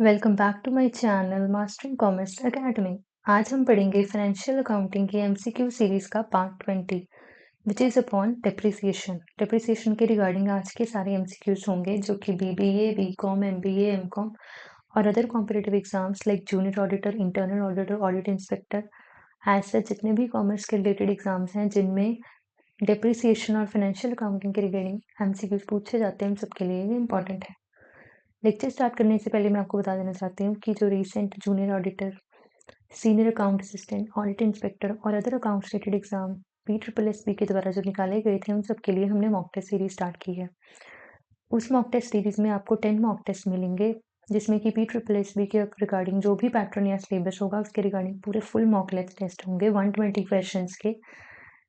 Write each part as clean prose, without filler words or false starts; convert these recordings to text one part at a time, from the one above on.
Welcome back to my channel mastering commerce academy. आज हम पढ़ेंगे फाइनेंशियल अकाउंटिंग की एमसीक्यू सीरीज का part 20 which is upon depreciation. Depreciation के रिगार्डिंग आज के सारे एमसीक्यूज होंगे जो कि बीबीए, बीकॉम, एमबीए, एमकॉम और other competitive exams like junior auditor, internal auditor, audit inspector, as such जितने भी कॉमर्स के रिलेटेड एग्जाम्स हैं जिनमें डेप्रिसिएशन और फाइनेंशियल अकाउंटिंग के रिगार्डिंग एमसीक्यूज पूछे जाते हैं, उन सबके लिए ये इंपॉर्टेंट है। लेक्चर स्टार्ट करने से पहले मैं आपको बता देना चाहती हूँ कि जो recent junior auditor, senior account assistant, audit inspector और other accounts related exam PSSB के द्वारा जो निकाले गए थे, उन सब के लिए हमने मॉक टेस्ट सीरीज स्टार्ट की है। उस मॉक टेस्ट सीरीज में आपको 10 मॉक टेस्ट मिलेंगे, जिसमें कि PSSB के रिगार्डिंग जो भी पैटर्न या सिलेबस होगा उसके रिगार्डिंग पूरे फुल मॉक लेंथ टेस्ट होंगे 120 क्वेश्चन के।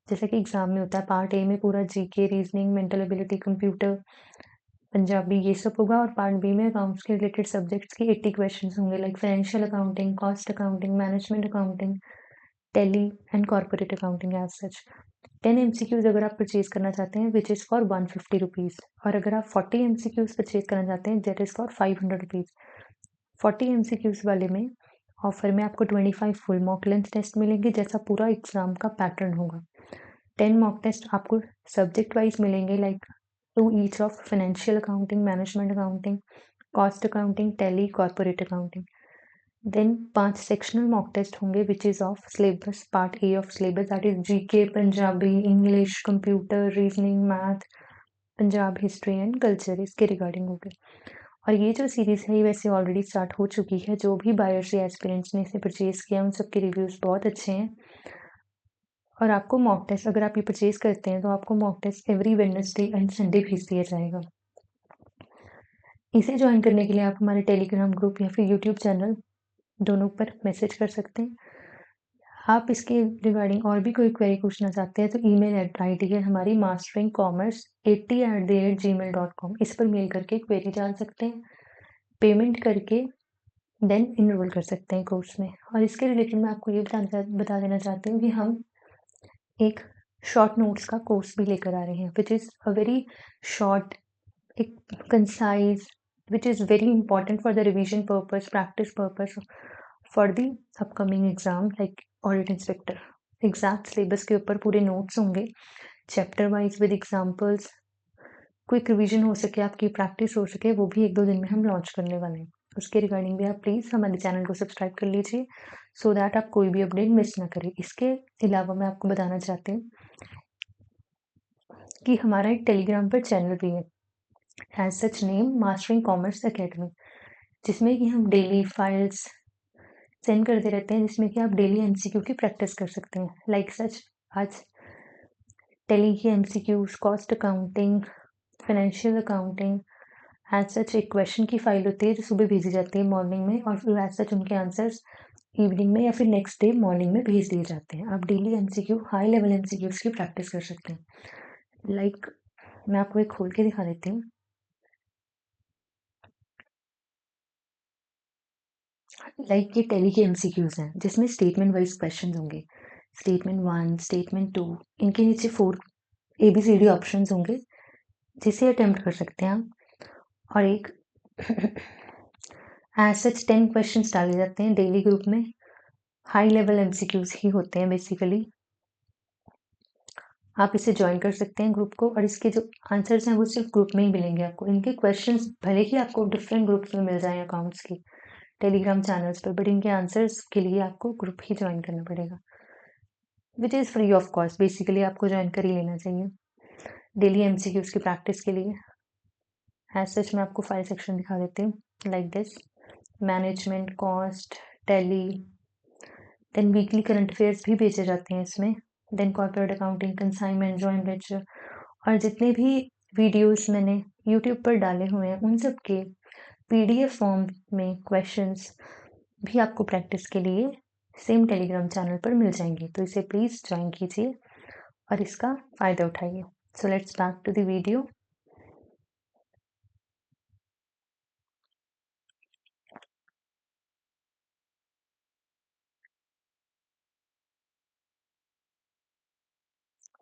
जैसा कि एग्जाम में होता है, पार्ट ए में पूरा GK, reasoning, mental ability, computer, Punjabi, ये सब होगा और पार्ट बी में अकाउंट्स के रिलेटेड सब्जेक्ट्स के 80 क्वेश्चंस होंगे like financial accounting, cost accounting, management accounting, Tally and corporate accounting as such. 10 MCQs अगर आप परचेज करना चाहते हैं विच इज़ फॉर 150 रुपीज़, और अगर आप 40 एमसीक्यूज परचेज करना चाहते हैं that is for 500 rupees. 40 MCQs वाले में ऑफर में आपको 25 फुल मॉक लेंथ टेस्ट मिलेंगे जैसा पूरा एग्जाम का पैटर्न होगा। 10 मॉक टेस्ट आपको सब्जेक्ट वाइज मिलेंगे like to each of financial accounting, management accounting, cost accounting, Tally, corporate accounting. Then 5 sectional mock test होंगे which is of syllabus, part A of syllabus that is GK, Punjabi, English, computer, reasoning, math, Punjab history and culture, इसके regarding होंगे। और ये जो series है ये वैसे already start हो चुकी है। जो भी बायर्स या एस्पिरेंट्स ने इसे परचेज किया उन सबके रिव्यूज बहुत अच्छे हैं। और आपको मॉक टेस्ट अगर आप ये परचेज करते हैं तो आपको mock test every Wednesday and Sunday भेज दिया जाएगा। इसे ज्वाइन करने के लिए आप हमारे टेलीग्राम ग्रुप या फिर यूट्यूब चैनल दोनों पर मैसेज कर सकते हैं। आप इसके रिगार्डिंग और भी कोई क्वेरी पूछना चाहते हैं तो ईमेल आईडी है हमारी masteringcommerce80@gmail.com, इस पर मेल करके क्वेरी डाल सकते हैं, पेमेंट करके देन इनरोल कर सकते हैं कोर्स में। और इसके रिलेटेड मैं आपको ये बता देना चाहती हूँ कि हम एक शॉर्ट नोट्स का कोर्स भी लेकर आ रहे हैं which is a very short, एक concise, which is very important for the revision purpose, practice purpose for the upcoming exam like audit inspector. Exact syllabus के ऊपर पूरे नोट्स होंगे chapter wise with examples, quick revision हो सके, आपकी practice हो सके, वो भी 1-2 दिन में हम लॉन्च करने वाले हैं। उसके रिगार्डिंग भी आप प्लीज़ हमारे चैनल को सब्सक्राइब कर लीजिए सो दैट आप कोई भी अपडेट मिस ना करें। इसके अलावा मैं आपको बताना चाहती हूँ कि हमारा एक टेलीग्राम पर चैनल भी है, as such name mastering commerce academy, जिसमें कि हम डेली फाइल्स सेंड करते रहते हैं जिसमें कि आप डेली एमसीक्यू की प्रैक्टिस कर सकते हैं। लाइक सच आज टेली की MCQs, cost accounting, financial accounting, as such एक क्वेश्चन की फाइल होती है जो सुबह भेजी जाती है मॉर्निंग में, और फिर एज सच उनके आंसर्स इवनिंग में या फिर नेक्स्ट डे मॉर्निंग में भेज दिए जाते हैं। आप daily MCQ, high level MCQs की प्रैक्टिस कर सकते हैं। लाइक मैं आपको एक खोल के दिखा देती हूँ। लाइक ये टेली के एमसीक्यूज हैं जिसमें स्टेटमेंट वाइज क्वेश्चन होंगे, स्टेटमेंट 1, स्टेटमेंट 2, इनके नीचे 4 ABCD ऑप्शंस होंगे जिसे अटेम्प्ट कर सकते हैं आप। और एक एज सच 10 क्वेश्चंस डाले जाते हैं डेली ग्रुप में, हाई लेवल एमसीक्यूज ही होते हैं बेसिकली। आप इसे ज्वाइन कर सकते हैं ग्रुप को, और इसके जो आंसर्स हैं वो सिर्फ ग्रुप में ही मिलेंगे आपको। इनके क्वेश्चंस भले ही आपको डिफरेंट ग्रुप्स में मिल जाएं अकाउंट्स की टेलीग्राम चैनल्स पर, बट इनके आंसर्स के लिए आपको ग्रुप ही ज्वाइन करना पड़ेगा which is free of cost. Basically आपको ज्वाइन कर ही लेना चाहिए डेली एमसीक्यूज की प्रैक्टिस के लिए। एज सच मैं आपको फाइल सेक्शन दिखा देती हूँ like this, management, cost, Tally, then weekly current affairs भी भेजे जाते हैं इसमें, then corporate accounting, consignment, joint venture, और जितने भी वीडियोस मैंने यूट्यूब पर डाले हुए हैं उन सब के PDF फॉर्म में क्वेश्चंस भी आपको प्रैक्टिस के लिए सेम टेलीग्राम चैनल पर मिल जाएंगे। तो इसे प्लीज़ ज्वाइन कीजिए और इसका फ़ायदा उठाइए। So let's back to the video.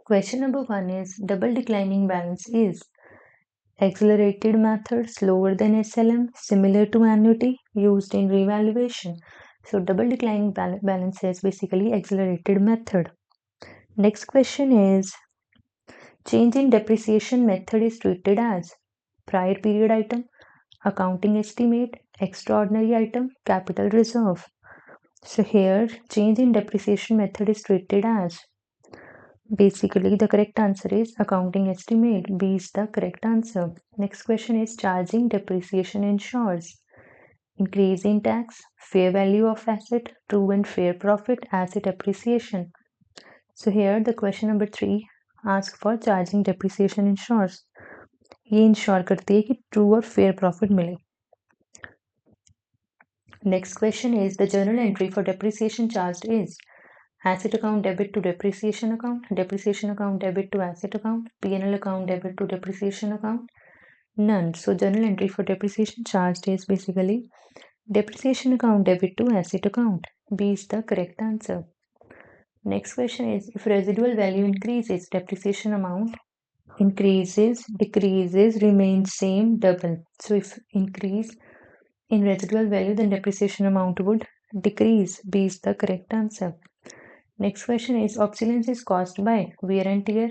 Question number 1 is double declining balance is Accelerated method, slower than SLM, similar to annuity, used in revaluation. So double declining balance is basically accelerated method. Next question is, change in depreciation method is treated as prior period item, accounting estimate, extraordinary item, capital reserve. So here, change in depreciation method is treated as, basically the correct answer is accounting estimate. B is the correct answer. Next question is, charging depreciation ensures increase in tax, fair value of asset, true and fair profit, asset appreciation. So here the question number 3 asks for charging depreciation ensures. ये ensure करती है कि true और fair profit मिले. Next question is, the journal entry for depreciation charged is asset account debit to depreciation account debit to asset account, P&L account debit to depreciation account, none. So journal entry for depreciation charged is basically depreciation account debit to asset account. B is the correct answer. Next question is, if residual value increases, depreciation amount increases, decreases, remains same, double. So if increase in residual value, then depreciation amount would decrease. B is the correct answer. Next question is, obsolescence is caused by wear and tear,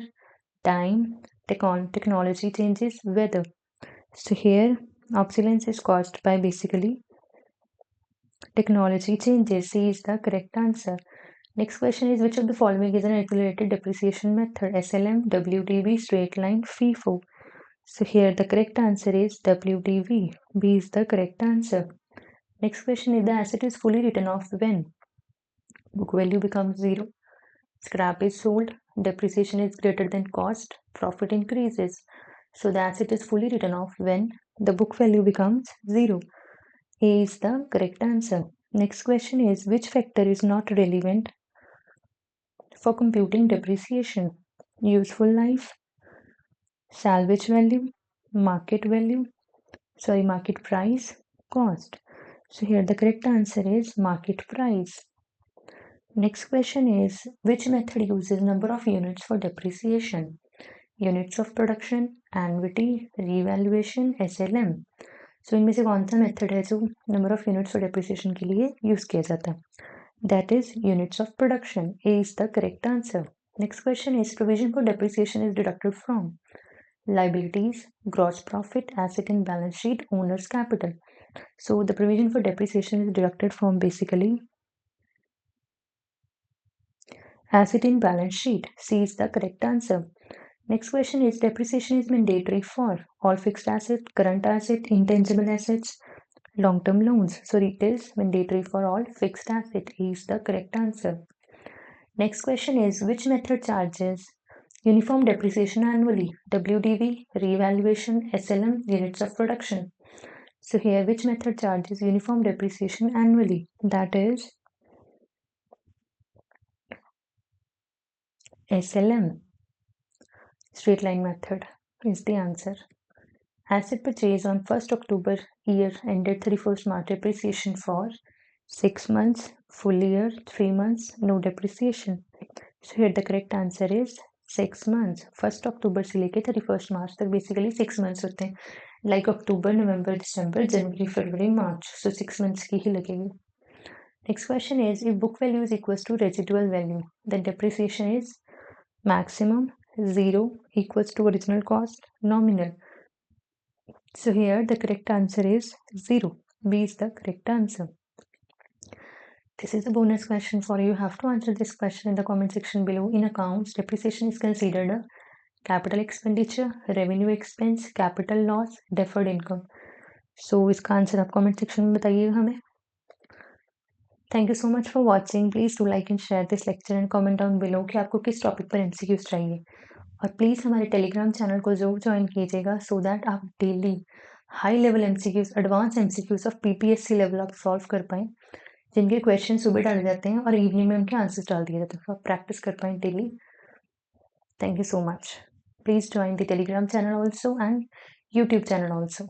time, technology changes, weather. So here obsolescence is caused by basically technology changes. C is the correct answer. Next question is, which of the following is an accelerated depreciation method? SLM, WDV, straight line, FIFO. So here the correct answer is WDV. B is the correct answer. Next question is, the asset is fully written off when book value becomes 0, scrap is sold, depreciation is greater than cost, profit increases. So the asset is fully written off when the book value becomes 0. A is the correct answer. Next question is, which factor is not relevant for computing depreciation? Useful life, salvage value, market price, cost. So here the correct answer is market price. Next question is, which method uses number of units for depreciation? Units of production, annuity, revaluation, SLM. So इनमें से कौन सा method है जो number of units for depreciation के लिए use किया जाता है? That is units of production. A is the correct answer. Next question is, provision for depreciation is deducted from liabilities, gross profit, asset in balance sheet, owner's capital. So the provision for depreciation is deducted from basically asset in balance sheet. C is the correct answer. Next question is, depreciation is mandatory for all fixed assets, current asset, intangible assets, long-term loans. So it is mandatory for all fixed assets. A is the correct answer. Next question is, which method charges uniform depreciation annually? WDV, revaluation, SLM, units of production. So here, which method charges uniform depreciation annually? That is SLM. Straight line method is the answer. Asset purchase on 1st October year ended 31st March, depreciation for 6 months, full year, 3 months, no depreciation. So here the correct answer is 6 months. 1st October से लेके 31st March तक basically 6 months होते हैं. Like October, November, December, January, February, March. So 6 months की ही लगेगी. Next question is, if book value is equals to residual value, then depreciation is maximum, 0, equals to original cost, nominal. So here the correct answer is 0. B is the correct answer. This is a bonus question for you. You have to answer this question in the comment section below. In accounts, depreciation is considered a capital expenditure, revenue expense, capital loss, deferred income. So इसका answer आप comment section में बताइएगा हमें. Thank you so much for watching. Please do like and share this lecture and comment down below कि आपको किस topic पर MCQs चाहिए. और प्लीज़ हमारे टेलीग्राम चैनल को जरूर ज्वाइन कीजिएगा सो दैट आप daily high level MCQs, advance MCQs of PPSC level आप सॉल्व कर पाएँ, जिनके क्वेश्चन सुबह डाले जाते हैं और इवनिंग में उनके आंसर्स डाल दिए जाते हैं, तो आप प्रैक्टिस कर पाएँ daily. Thank you so much. Please join the Telegram channel also and YouTube channel also.